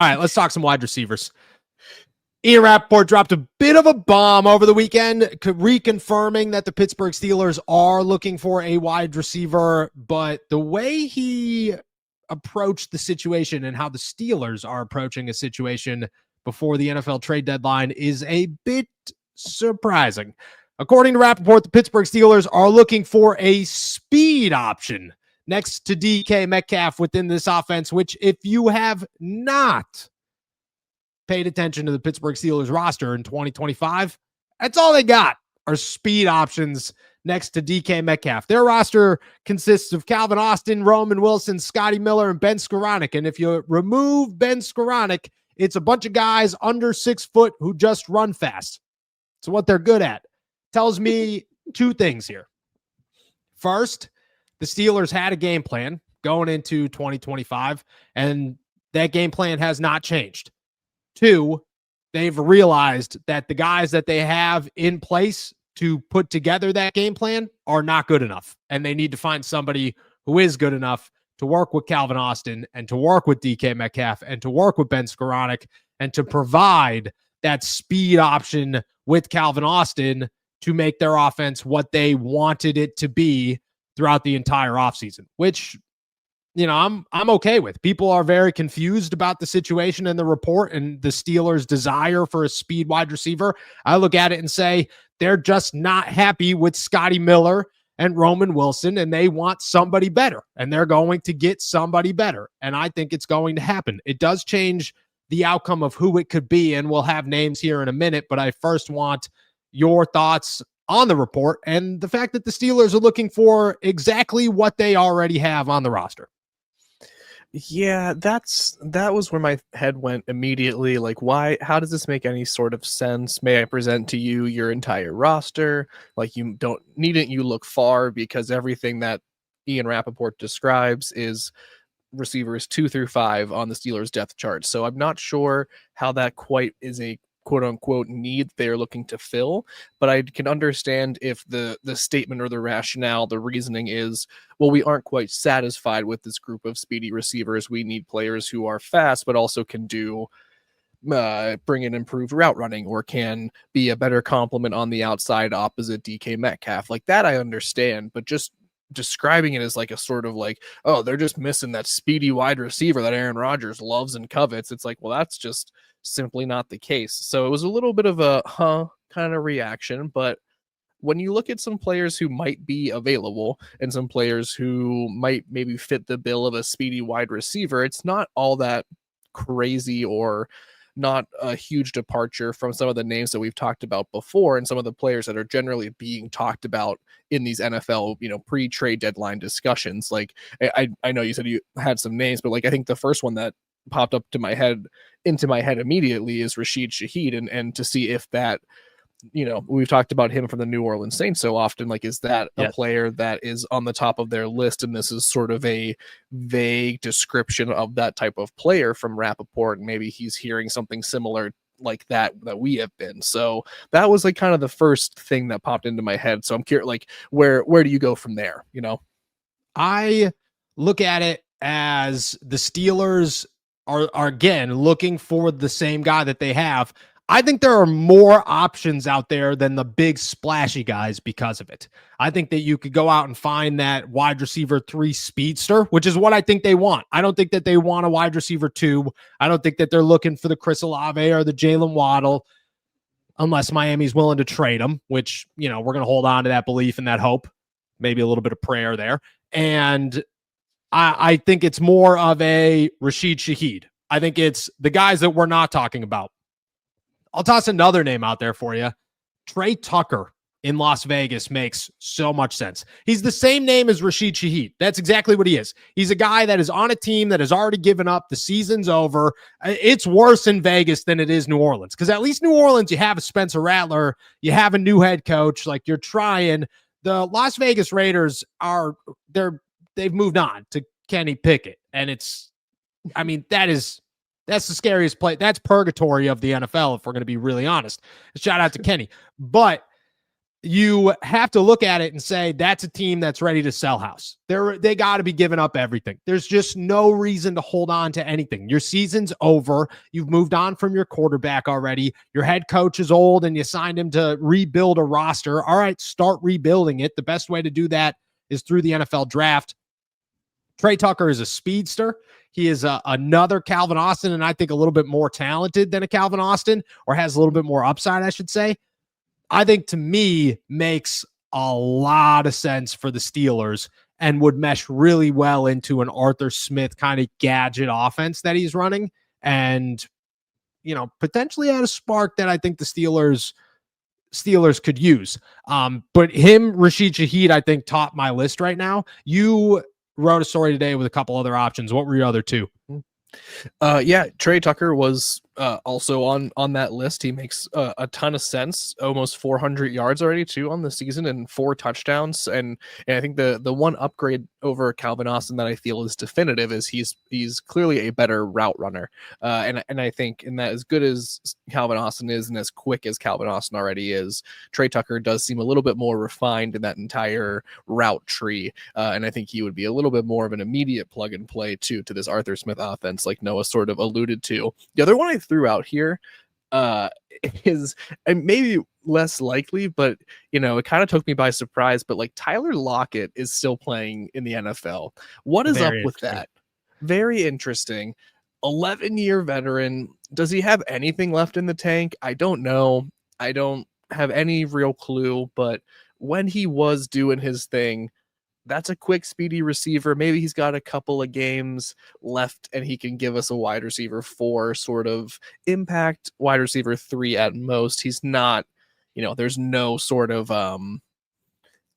All right, let's talk some wide receivers. Ian Rappaport dropped a bit of a bomb over the weekend, reconfirming that the Pittsburgh Steelers are looking for a wide receiver, but the way he approached the situation and how the Steelers are approaching a situation before the NFL trade deadline is a bit surprising. According to Rappaport, the Pittsburgh Steelers are looking for a speed option next to DK Metcalf within this offense, which if you have not paid attention to the Pittsburgh Steelers roster in 2025, that's all they got are speed options next to DK Metcalf. Their roster consists of Calvin Austin, Roman Wilson, Scotty Miller, and Ben Skoranek. And if you remove Ben Skoranek, it's a bunch of guys under 6 foot who just run fast. It's what they're good at. Tells me two things here. First, the Steelers had a game plan going into 2025, and that game plan has not changed. Two, they've realized that the guys that they have in place to put together that game plan are not good enough, and they need to find somebody who is good enough to work with Calvin Austin and to work with DK Metcalf and to work with Ben Skoranek and to provide that speed option with Calvin Austin to make their offense what they wanted it to be throughout the entire offseason, which, you know, I'm okay with. People are very confused about the situation in the report and the Steelers' desire for a speed wide receiver. I look at it and say they're just not happy with Scotty Miller and Roman Wilson, and they want somebody better, and they're going to get somebody better. And I think it's going to happen. It does change the outcome of who it could be, and we'll have names here in a minute, but I first want your thoughts on the report and the fact that the Steelers are looking for exactly what they already have on the roster. Yeah, that was where my head went immediately. Like, how does this make any sort of sense? May I present to you your entire roster? Like, you needn't you look far, because everything that Ian Rappaport describes is receivers 2 through 5 on the Steelers depth chart. So I'm not sure how that quite is a quote unquote need they're looking to fill, but I can understand if the statement or the rationale, the reasoning is, well, we aren't quite satisfied with this group of speedy receivers. We need players who are fast, but also can bring in improved route running or can be a better complement on the outside opposite DK Metcalf. Like that, I understand, but just describing it as like a sort of like, oh, they're just missing that speedy wide receiver that Aaron Rodgers loves and covets. It's like, well, that's just simply not the case. So it was a little bit of a kind of reaction, but when you look at some players who might be available and some players who might maybe fit the bill of a speedy wide receiver, it's not all that crazy or not a huge departure from some of the names that we've talked about before and some of the players that are generally being talked about in these NFL, pre-trade deadline discussions. Like I know you said you had some names, but like I think the first one that popped up into my head immediately is Rashid Shaheed, and to see if that, we've talked about him from the New Orleans Saints so often, like, is that a player that is on the top of their list? And this is sort of a vague description of that type of player from Rappaport, and maybe he's hearing something similar like that we have been. So that was like kind of the first thing that popped into my head. So I'm curious, like, where do you go from there? I look at it as the Steelers are again looking for the same guy that they have. I think there are more options out there than the big splashy guys because of it. I think that you could go out and find that wide receiver 3 speedster, which is what I think they want. I don't think that they want a wide receiver 2. I don't think that they're looking for the Chris Olave or the Jalen Waddle, unless Miami's willing to trade them, which, we're going to hold on to that belief and that hope, maybe a little bit of prayer there. And I think it's more of a Rashid Shaheed. I think it's the guys that we're not talking about. I'll toss another name out there for you. Trey Tucker in Las Vegas makes so much sense. He's the same name as Rashid Shaheed. That's exactly what he is. He's a guy that is on a team that has already given up. The season's over. It's worse in Vegas than it is New Orleans, because at least New Orleans, you have a Spencer Rattler. You have a new head coach. Like, you're trying. The Las Vegas Raiders they've moved on to Kenny Pickett. And that's the scariest play. That's purgatory of the NFL, if we're going to be really honest. Shout out to Kenny. But you have to look at it and say that's a team that's ready to sell house. They got to be giving up everything. There's just no reason to hold on to anything. Your season's over. You've moved on from your quarterback already. Your head coach is old and you signed him to rebuild a roster. All right, start rebuilding it. The best way to do that is through the NFL draft. Trey Tucker is a speedster. He is another Calvin Austin, and I think a little bit more talented than a Calvin Austin, or has a little bit more upside, I should say. I think, to me, makes a lot of sense for the Steelers and would mesh really well into an Arthur Smith kind of gadget offense that he's running, and, you know, potentially add a spark that I think the Steelers could use. But him, Rashid Shaheed, I think topped my list right now. You wrote a story today with a couple other options. What were your other two? Yeah, Trey Tucker was also on that list. He makes a ton of sense. Almost 400 yards already too on the season and 4 touchdowns. And I think the one upgrade over Calvin Austin that I feel is definitive is he's clearly a better route runner. And I think in that, as good as Calvin Austin is and as quick as Calvin Austin already is, Trey Tucker does seem a little bit more refined in that entire route tree. And I think he would be a little bit more of an immediate plug and play too to this Arthur Smith offense, like Noah sort of alluded to. The other one I threw out here is, and maybe less likely, but you know, it kind of took me by surprise, but like Tyler Lockett is still playing in the NFL. What is up with that? Very interesting. 11-year veteran. Does he have anything left in the tank? I don't know. I don't have any real clue, but when he was doing his thing, that's a quick, speedy receiver. Maybe he's got a couple of games left and he can give us a wide receiver 4 sort of impact, wide receiver 3 at most. He's not, you know, there's no sort of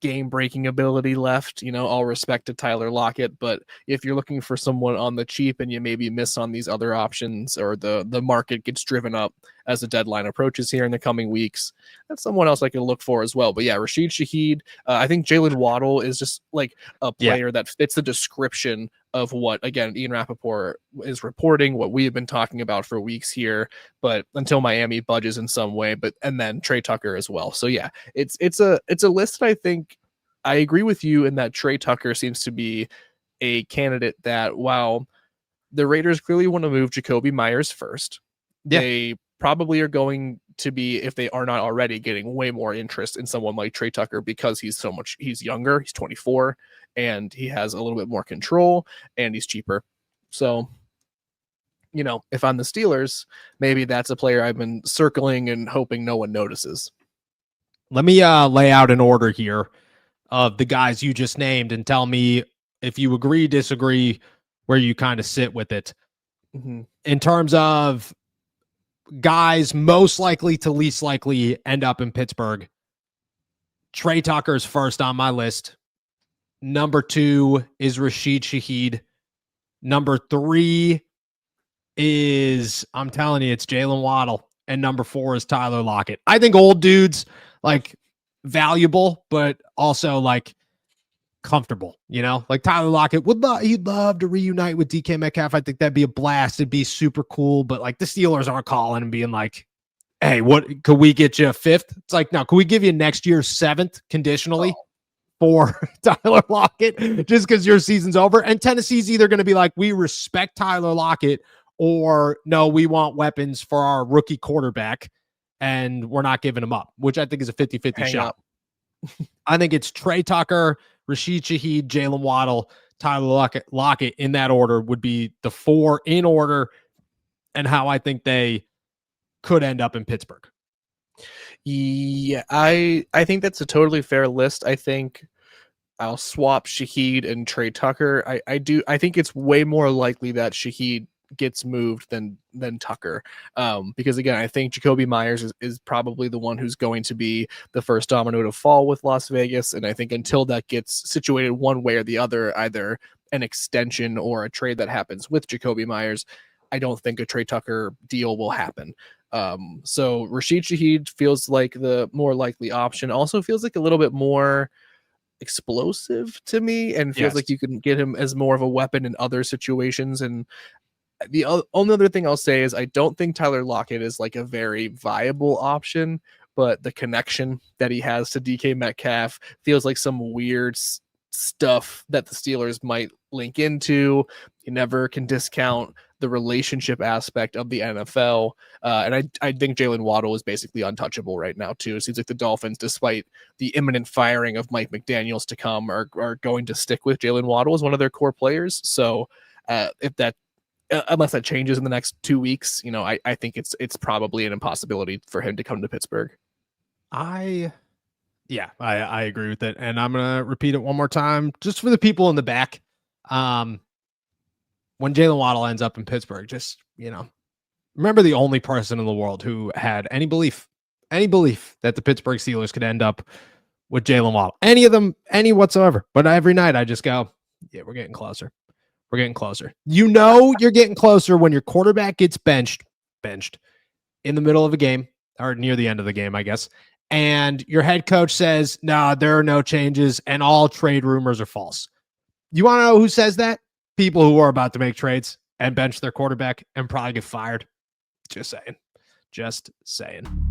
game breaking ability left. You know, all respect to Tyler Lockett, but if you're looking for someone on the cheap and you maybe miss on these other options, or the market gets driven up as the deadline approaches here in the coming weeks, that's someone else I can look for as well. But yeah, Rashid Shaheed, I think Jalen Waddle is just like a player that fits the description of what, again, Ian Rappaport is reporting, what we have been talking about for weeks here, but until Miami budges in some way, and then Trey Tucker as well. So yeah, it's a list that I think I agree with you in that Trey Tucker seems to be a candidate that, while the Raiders clearly want to move Jacoby Myers first, they probably are going to be, if they are not already, getting way more interest in someone like Trey Tucker because he's younger, he's 24, and he has a little bit more control, and he's cheaper. So, you know, if I'm the Steelers, maybe that's a player I've been circling and hoping no one notices. Let me lay out an order here of the guys you just named and tell me if you agree, disagree, where you kind of sit with it. Mm-hmm. In terms of guys most likely to least likely end up in Pittsburgh, Trey Tucker's first on my list. Number 2 is Rashid Shaheed. Number 3 is, I'm telling you, it's Jalen Waddle. And number 4 is Tyler Lockett. I think old dudes, like, valuable, but also like comfortable, you know, like Tyler Lockett he'd love to reunite with DK Metcalf. I think that'd be a blast. It'd be super cool. But like, the Steelers aren't calling and being like, hey, what could we get you a 5th? It's like, no, can we give you next year's 7th conditionally for Tyler Lockett just because your season's over? And Tennessee's either going to be like, we respect Tyler Lockett, or no, we want weapons for our rookie quarterback and we're not giving him up, which I think is a 50-50 shot. I think it's Trey Tucker, Rashid Shaheed, Jalen Waddle, Tyler Lockett in that order would be the 4 in order, and how I think they could end up in Pittsburgh. Yeah, I think that's a totally fair list. I think I'll swap Shaheed and Trey Tucker. I think it's way more likely that Shaheed gets moved than Tucker, because again, I think Jacoby Myers is probably the one who's going to be the first domino to fall with Las Vegas, and I think until that gets situated one way or the other, either an extension or a trade that happens with Jacoby Myers, I don't think a Trey Tucker deal will happen. So Rashid Shaheed feels like the more likely option. Also feels like a little bit more explosive to me, and feels like you can get him as more of a weapon in other situations. And the only other thing I'll say is I don't think Tyler Lockett is like a very viable option but the connection that he has to DK Metcalf feels like some weird stuff that the Steelers might link into. You never can discount the relationship aspect of the NFL. And I think Jalen Waddle is basically untouchable right now, too. It seems like the Dolphins, despite the imminent firing of Mike McDaniels to come, are going to stick with Jalen Waddle as one of their core players. So if that, unless that changes in the next 2 weeks, I think it's probably an impossibility for him to come to Pittsburgh. I agree with it. And I'm going to repeat it one more time, just for the people in the back. When Jalen Waddle ends up in Pittsburgh, just, remember the only person in the world who had any belief that the Pittsburgh Steelers could end up with Jalen Waddle, any of them, any whatsoever. But every night I just go, yeah, we're getting closer. We're getting closer. You're getting closer when your quarterback gets benched in the middle of a game, or near the end of the game, I guess. And your head coach says, no, there are no changes and all trade rumors are false. You want to know who says that? People who are about to make trades and bench their quarterback and probably get fired. Just saying.